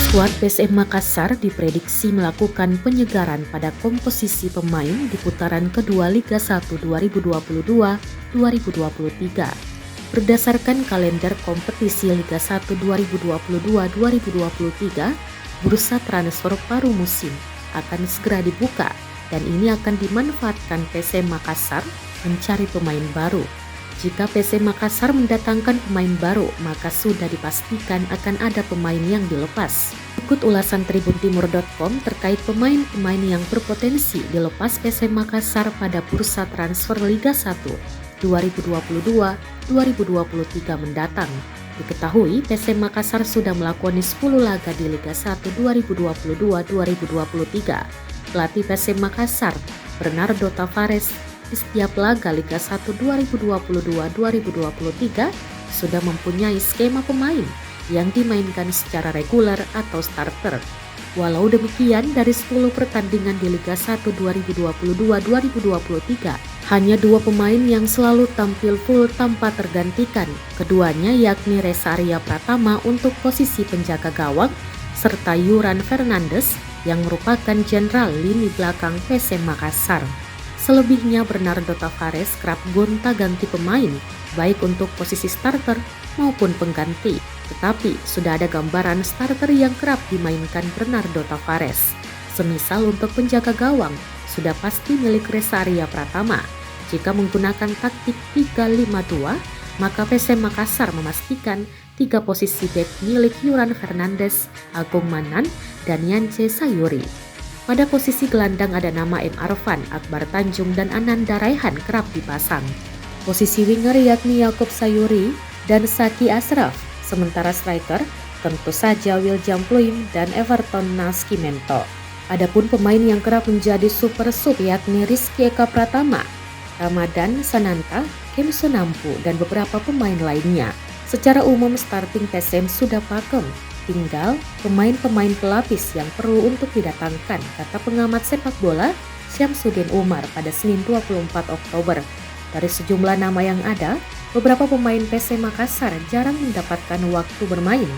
Skuad PSM Makassar diprediksi melakukan penyegaran pada komposisi pemain di putaran kedua Liga 1 2022-2023. Berdasarkan kalender kompetisi Liga 1 2022-2023, bursa transfer paruh musim akan segera dibuka dan ini akan dimanfaatkan PSM Makassar mencari pemain baru. Jika PSM Makassar mendatangkan pemain baru, maka sudah dipastikan akan ada pemain yang dilepas. Ikut ulasan tribuntimur.com terkait pemain-pemain yang berpotensi dilepas PSM Makassar pada bursa transfer Liga 1 2022-2023 mendatang. Diketahui PSM Makassar sudah melakoni 10 laga di Liga 1 2022-2023. Pelatih PSM Makassar, Bernardo Tavares, di setiap laga Liga 1 2022-2023 sudah mempunyai skema pemain yang dimainkan secara reguler atau starter. Walau demikian, dari 10 pertandingan di Liga 1 2022-2023, hanya 2 pemain yang selalu tampil full tanpa tergantikan. Keduanya yakni Reza Arya Pratama untuk posisi penjaga gawang, serta Yuran Fernandes yang merupakan jenderal lini belakang PSM Makassar. Selebihnya Bernardo Tavares kerap gonta-ganti pemain, baik untuk posisi starter maupun pengganti. Tetapi sudah ada gambaran starter yang kerap dimainkan Bernardo Tavares. Semisal untuk penjaga gawang, sudah pasti milik Reza Arya Pratama. Jika menggunakan taktik 3-5-2, maka PSM Makassar memastikan 3 posisi bek milik Yuran Fernandes, Agung Manan, dan Yance Sayuri. Pada posisi gelandang ada nama M. Arfan, Akbar Tanjung, dan Ananda Raihan kerap dipasang. Posisi winger yakni Yaakob Sayuri dan Saki Ashraf. Sementara striker tentu saja William Pluim dan Everton Nascimento. Adapun pemain yang kerap menjadi super sub yakni Rizky Eka Pratama, Ramadan Sananta, Kim Sunampu, dan beberapa pemain lainnya. Secara umum starting PSM sudah pakem. Tinggal pemain-pemain pelapis yang perlu untuk didatangkan, kata pengamat sepak bola Syamsuddin Umar pada Senin 24 Oktober. Dari sejumlah nama yang ada, beberapa pemain PSM Makassar jarang mendapatkan waktu bermain.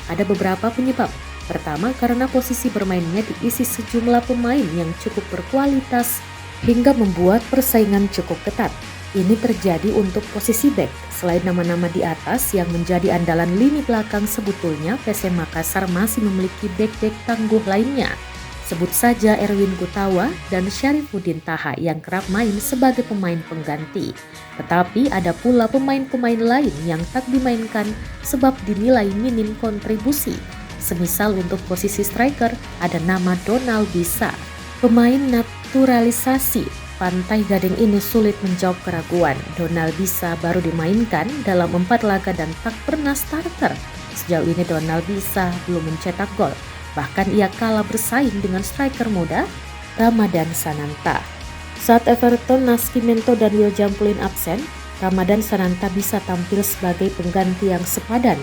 Ada beberapa penyebab. Pertama, karena posisi bermainnya diisi sejumlah pemain yang cukup berkualitas hingga membuat persaingan cukup ketat. Ini terjadi untuk posisi bek. Selain nama-nama di atas yang menjadi andalan lini belakang, sebetulnya PSM Makassar masih memiliki bek-bek tangguh lainnya. Sebut saja Erwin Gutawa dan Syarifuddin Taha yang kerap main sebagai pemain pengganti. Tetapi ada pula pemain-pemain lain yang tak dimainkan sebab dinilai minim kontribusi. Semisal untuk posisi striker ada nama Donald Bisa, pemain naturalisasi Pantai Gading ini sulit menjawab keraguan. Donald Bisa baru dimainkan dalam 4 laga dan tak pernah starter. Sejauh ini Donald Bisa belum mencetak gol. Bahkan ia kalah bersaing dengan striker muda Ramadan Sananta. Saat Everton Nascimento dan William Pluim absen, Ramadan Sananta bisa tampil sebagai pengganti yang sepadan.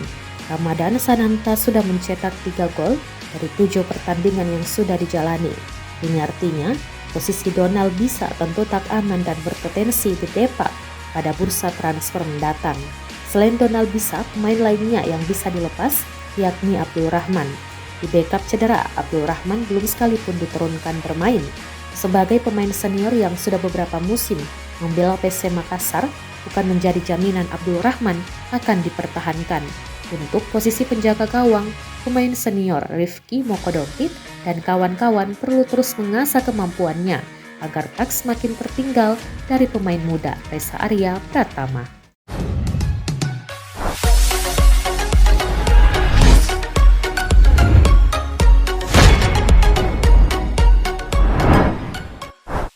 Ramadan Sananta sudah mencetak 3 gol dari 7 pertandingan yang sudah dijalani. Ini artinya posisi Donald Bisa tentu tak aman dan berpotensi didepak pada bursa transfer mendatang. Selain Donald Bisa, pemain lainnya yang bisa dilepas yakni Abdul Rahman. Di backup cedera, Abdul Rahman belum sekalipun diturunkan bermain. Sebagai pemain senior yang sudah beberapa musim membela PSM Makassar, bukan menjadi jaminan Abdul Rahman akan dipertahankan. Untuk posisi penjaga gawang, pemain senior Rifki Mokodompit dan kawan-kawan perlu terus mengasah kemampuannya agar tak semakin tertinggal dari pemain muda Reza Arya Pratama.